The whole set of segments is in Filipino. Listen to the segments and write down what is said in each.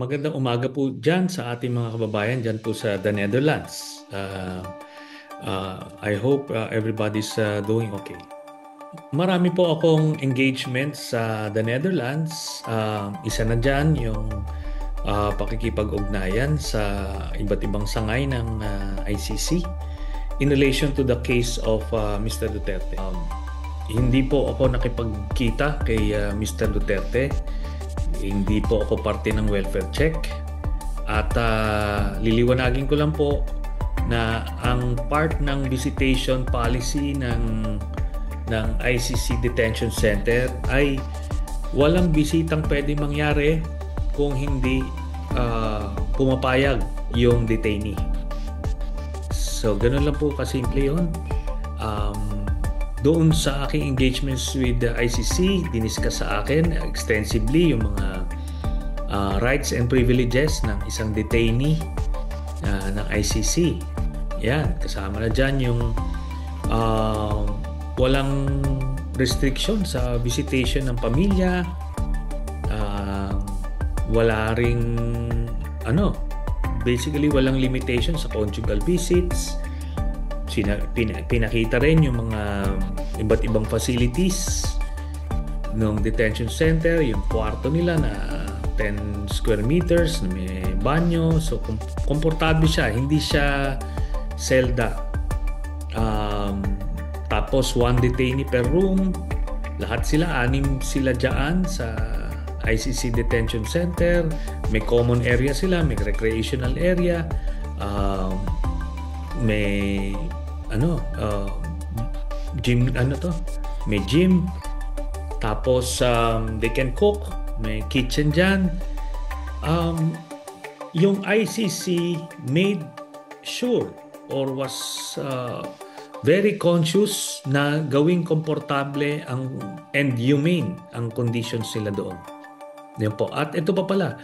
Magandang umaga po dyan sa ating mga kababayan dyan po sa the Netherlands. I hope everybody's doing okay. Marami po akong engagement sa the Netherlands. Isa na dyan yung pakikipag-ugnayan sa iba't ibang sangay ng ICC in relation to the case of Mr. Duterte. Hindi po ako nakipagkita kay Mr. Duterte. Hindi po ako parte ng welfare check. At liliwanagin ko lang po na ang part ng visitation policy ng ICC Detention Center ay walang bisitang pwede mangyari kung hindi pumapayag yung detainee. So, ganun lang po kasimple yun. Doon sa aking engagements with the ICC, diniscuss sa akin extensively yung mga rights and privileges ng isang detainee ng ICC. Yan, kasama na dyan yung walang restriction sa visitation ng pamilya, wala ring basically walang limitation sa conjugal visits. Pinakita rin yung mga iba't ibang facilities ng detention center, yung kwarto nila na 10 square meters na may banyo. So, komportable siya. Hindi siya selda. Tapos, one detainee per room. Lahat sila, 6 sila dyan sa ICC Detention Center. May common area sila, may recreational area. May gym, may gym. Tapos they can cook, may kitchen dyan. Yung ICC made sure or was very conscious na gawing komportable and humane ang conditions nila doon. Yan po. At ito pa pala,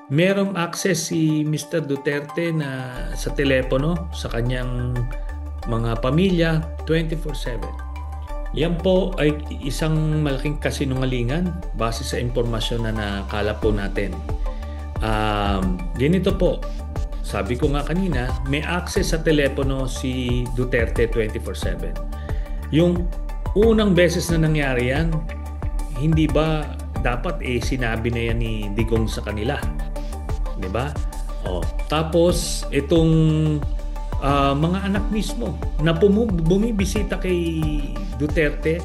merong access si Mr. Duterte na sa telepono sa kanyang mga pamilya 24/7. Yan po ay isang malaking kasinungalingan base sa impormasyon na nakala po natin. Ganito po, sabi ko nga kanina, may access sa telepono si Duterte 24/7. Yung unang beses na nangyari yan, hindi ba dapat sinabi na yan ni Digong sa kanila? Diba? Tapos itong mga anak mismo na bumibisita kay Duterte,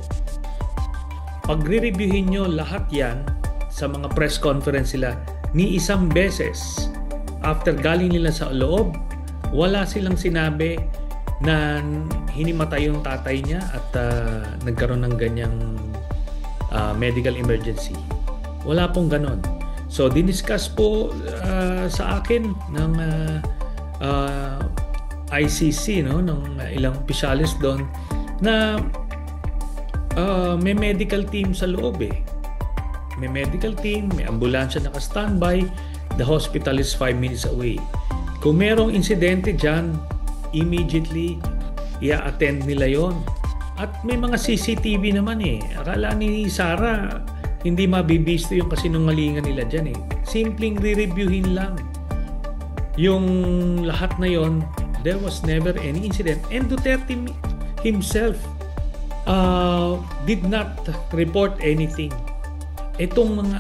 pagre-reviewin nyo lahat yan sa mga press conference sila ni isang beses after galing nila sa loob, wala silang sinabi na hinimatay yung tatay niya at nagkaroon ng ganyang medical emergency. Wala pong ganon. So, diniscuss po sa akin ng ICC, ng ilang opisyalis doon na may medical team sa loob . May medical team, may ambulansya naka-standby, the hospital is 5 minutes away. Kung merong insidente dyan, immediately i-attend nila yon. At may mga CCTV naman . Akala ni Sara, hindi mabibisto yung kasinungalingan nila dyan . Simpleng re-reviewin lang. Yung lahat na yon, there was never any incident. And Duterte himself did not report anything. Itong mga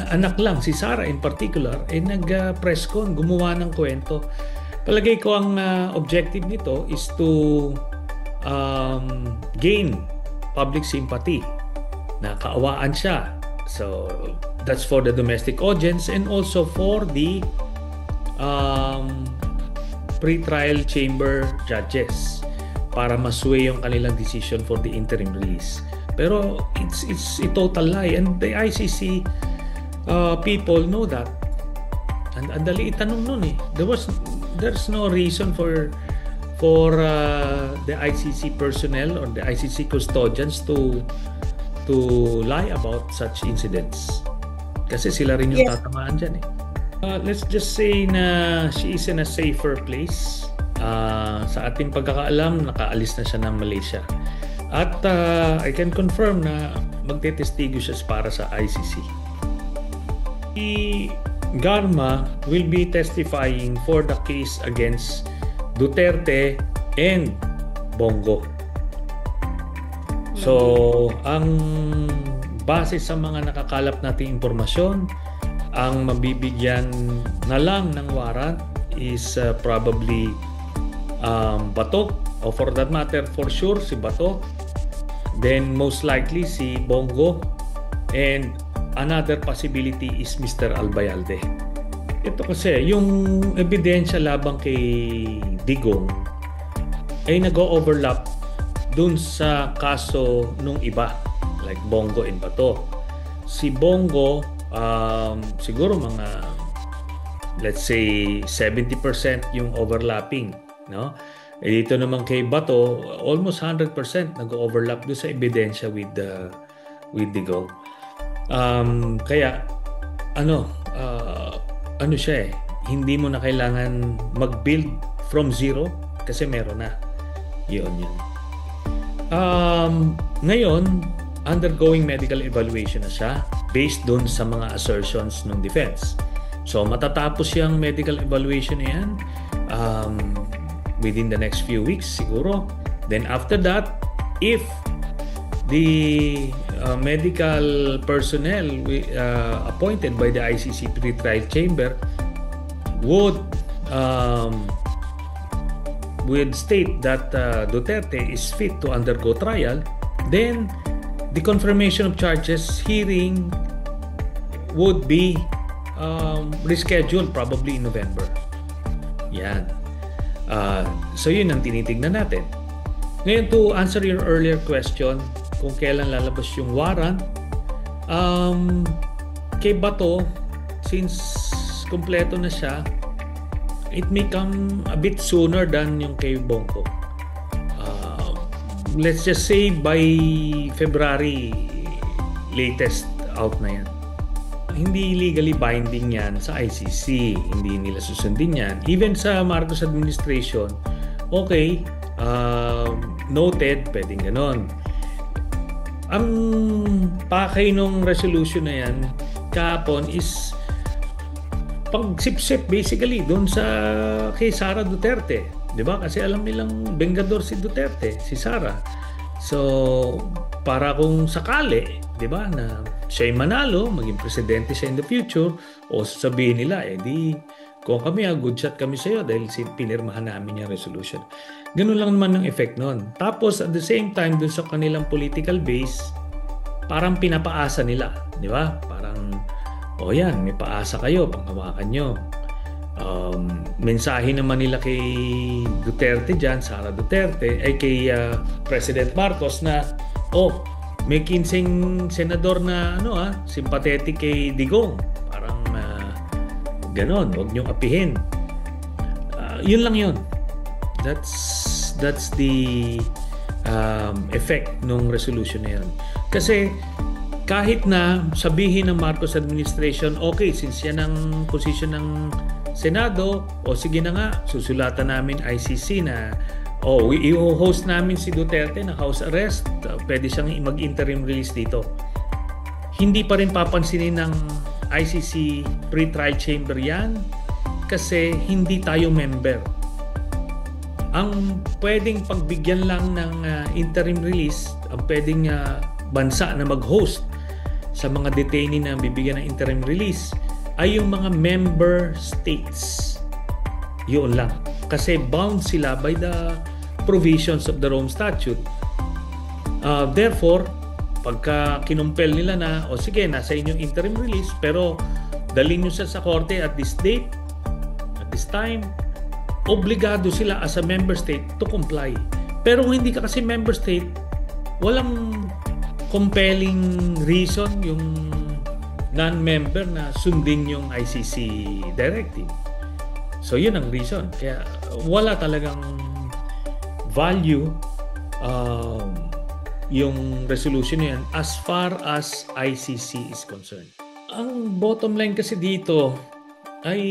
anak lang, si Sara in particular, nag-press con, gumawa ng kwento. Palagay ko ang objective nito is to gain public sympathy. Nakaawaan siya. So, that's for the domestic audience and also for the pre-trial chamber judges para masway yung kanilang decision for the interim release. Pero it's a total lie, and the ICC people know that. And ang dali itanong nun . There's no reason for the ICC personnel or the ICC custodians to lie about such incidents. Kasi sila rin yung tatamaan dyan . Let's just say na she is in a safer place. Sa ating pagkakaalam, nakaalis na siya ng Malaysia. At I can confirm na magtetestigo siya para sa ICC. Garma will be testifying for the case against Duterte and Bongo. So, ang base sa mga nakakalap nating impormasyon, ang mabibigyan na lang ng warrant is probably Bato, or for that matter, for sure, si Bato. Then, most likely, si Bongo. And another possibility is Mr. Albayalde. Ito kasi, yung ebidensya labang kay Digong ay nag-overlap dun sa kaso nung iba, like Bongo and Bato. Si Bongo, siguro mga, let's say, 70% yung overlapping, no? Eh dito naman kay Bato, almost 100% nag-overlap doon sa ebidensya with Digong. Kaya ano siya hindi mo na kailangan mag-build from zero kasi meron na. Yun. Ngayon, undergoing medical evaluation na siya based doon sa mga assertions ng defense. So matatapos yung medical evaluation na yan within the next few weeks siguro. Then after that, if the medical personnel appointed by the ICC pre-trial chamber would state that Duterte is fit to undergo trial, then the confirmation of charges hearing would be rescheduled probably in November. Yan. So yun ang tinitignan natin. Ngayon, to answer your earlier question, kung kailan lalabas yung warrant, kay Bato, since kompleto na siya, it may come a bit sooner than yung kay Bongo. Let's just say by February latest out na yan. Hindi legally binding yan sa ICC. Hindi nila susundin yan. Even sa Marcos administration, okay, noted, pwedeng ganon. Ang pakay nung resolution na yan kahapon is pagsipsip basically doon sa kay Sara Duterte, 'di ba? Kasi alam nilang bengador si Duterte, si Sara. So para kung sakali, 'di ba, na siya'y manalo, maging presidente siya in the future, o sabihin nila di kung kami good shot kami sa iyo dahil pinirmahan namin yung resolution. Ganun lang naman ang effect nun. Tapos at the same time dun sa kanilang political base, parang pinapaasa nila, 'di ba? Parang yan, may paasa kayo, panghawakan nyo. Mensahe naman nila kay Duterte dyan, Sara Duterte, ay kay President Marcos na, may 15 senador na sympathetic kay Digong. Parang ganon, huwag nyong apihin. Yun lang yun. That's the effect ng resolution na yun. Kasi kahit na sabihin ng Marcos administration, okay, since yan ang position ng Senado, sige na nga, susulatan namin ICC na i-host namin si Duterte na house arrest, pwede siyang mag-interim release dito. Hindi pa rin papansinin ng ICC pre-trial chamber yan kasi hindi tayo member. Ang pwedeng pagbigyan lang ng interim release, ang pwedeng bansa na mag-host sa mga detainee na bibigyan ng interim release ay yung mga member states. Yun lang. Kasi bound sila by the provisions of the Rome Statute. Therefore, pagka kinumpel nila na, sige, nasa inyong interim release, pero dalhin nyo siya sa korte at this date, at this time, obligado sila as a member state to comply. Pero kung hindi ka kasi member state, walang compelling reason yung non-member na sundin yung ICC directive. So yun ang reason. Kaya wala talagang value yung resolution na yan as far as ICC is concerned. Ang bottom line kasi dito ay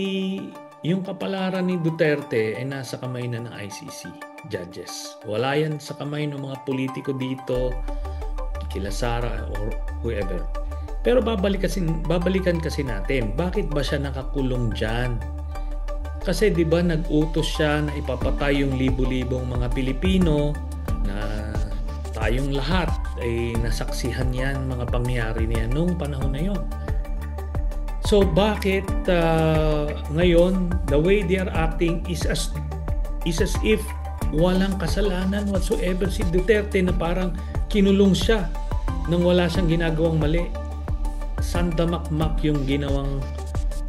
yung kapalaran ni Duterte ay nasa kamay na ng ICC judges. Wala yan sa kamay ng mga politiko dito, kila Sara or whoever. Pero babalikan kasi natin, bakit ba siya nakakulong dyan? Kasi di ba nag-utos siya na ipapatay yung libo-libong mga Pilipino na tayong lahat ay nasaksihan yan, mga pangyayari niyan noong panahon na yon. So bakit ngayon the way they are acting is as if walang kasalanan whatsoever si Duterte, na parang kinulong siya nang wala siyang ginagawang mali. Sandamakmak yung ginawang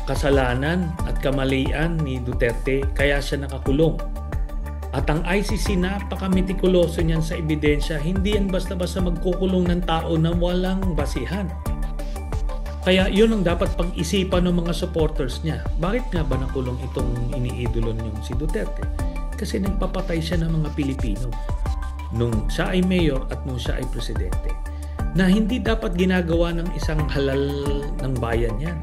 kasalanan at kamalian ni Duterte, kaya siya nakakulong. At ang ICC napaka-metikuloso niyan sa ebidensya, hindi yan basta-basta magkukulong ng tao na walang basihan. Kaya yun ang dapat pag-isipan ng mga supporters niya. Bakit nga ba nakulong itong iniidolo niyong si Duterte? Kasi nagpapatay siya ng mga Pilipino nung siya ay mayor at nung siya ay presidente, na hindi dapat ginagawa ng isang halal ng bayan yan.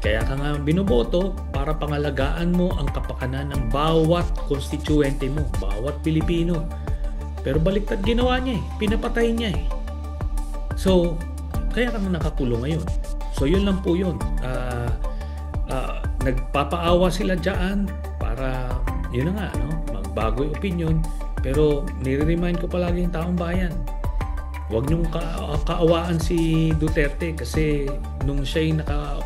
Kaya ka nga binoboto para pangalagaan mo ang kapakanan ng bawat konstituente mo, bawat Pilipino. Pero baliktad ginawa niya pinapatay niya So, kaya ka nga nakakulong ngayon. So, yun lang po yun. Nagpapaawa sila dyan para, yun na nga, magbago yung opinion. Pero, nire-remind ko palagi yung taong bayan, huwag niyong kaawaan si Duterte, kasi nung siya'y nasa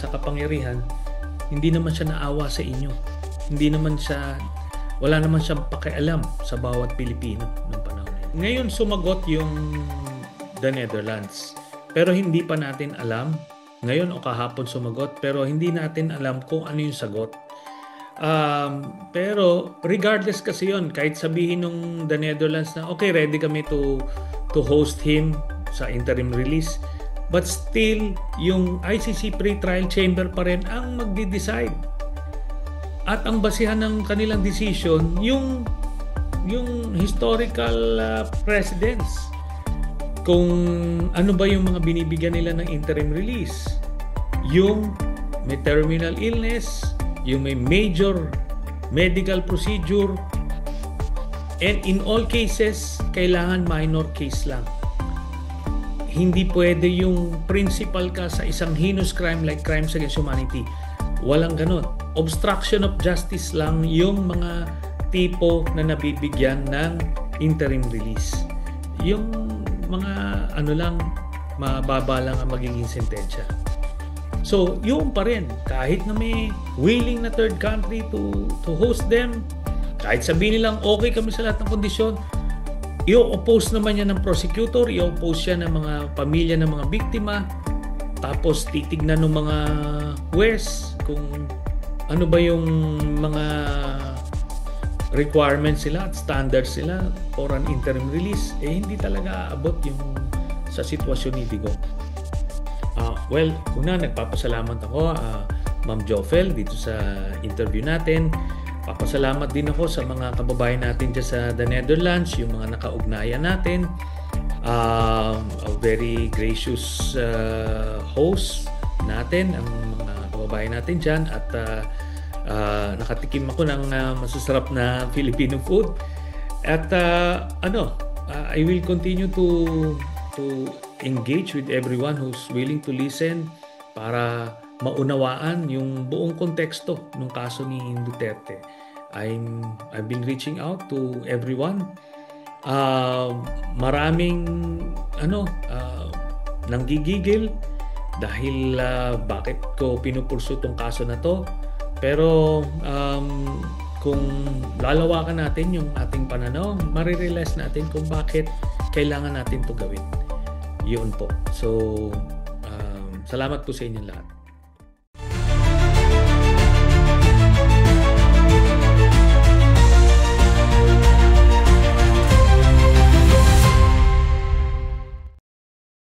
kapangyarihan, hindi naman siya naawa sa inyo. Wala naman siyang pakialam sa bawat Pilipino ng panahon na yun. Ngayon sumagot yung the Netherlands. Pero hindi pa natin alam, ngayon o kahapon sumagot, pero hindi natin alam kung ano yung sagot. Pero regardless kasi yun, kahit sabihin nung the Netherlands na okay, ready kami to host him sa interim release, but still yung ICC pre-trial chamber pa rin ang magde-decide. At ang basihan ng kanilang decision yung historical precedents, kung ano ba yung mga binibigyan nila ng interim release, yung may terminal illness, yung may major medical procedure, and in all cases kailangan minor case lang. Hindi pwede yung principal ka sa isang heinous crime like crimes against humanity. Walang ganon. Obstruction of justice lang yung mga tipo na nabibigyan ng interim release. Yung mga mababa lang ang magiging sentensya. So, yun pa rin. Kahit na may willing na third country to host them, kahit sabihin nilang okay kami sa lahat ng kondisyon, i-oppose naman yan ng prosecutor, i-oppose yan ng mga pamilya ng mga biktima, tapos titignan ng mga huwes kung ano ba yung mga requirements sila at standards sila for an interim release. Hindi talaga abot yung sa sitwasyon ni Digong. Well, una, nagpapasalamat ako, Ma'am Jofel, dito sa interview natin. Papasalamat din ako sa mga kababayan natin dyan sa the Netherlands, yung mga nakaugnayan natin. A very gracious host natin, ang mga kababayan natin dyan. At nakatikim ako ng masasarap na Filipino food. At I will continue to engage with everyone who's willing to listen para maunawaan yung buong konteksto ng kaso ni Duterte. I've been reaching out to everyone. Maraming nanggigigil dahil bakit ko pinupursu tong kaso na to. Pero kung lalawakan natin yung ating pananaw, marirealize natin kung bakit kailangan natin to gawin. Yun po. So, salamat po sa inyong lahat.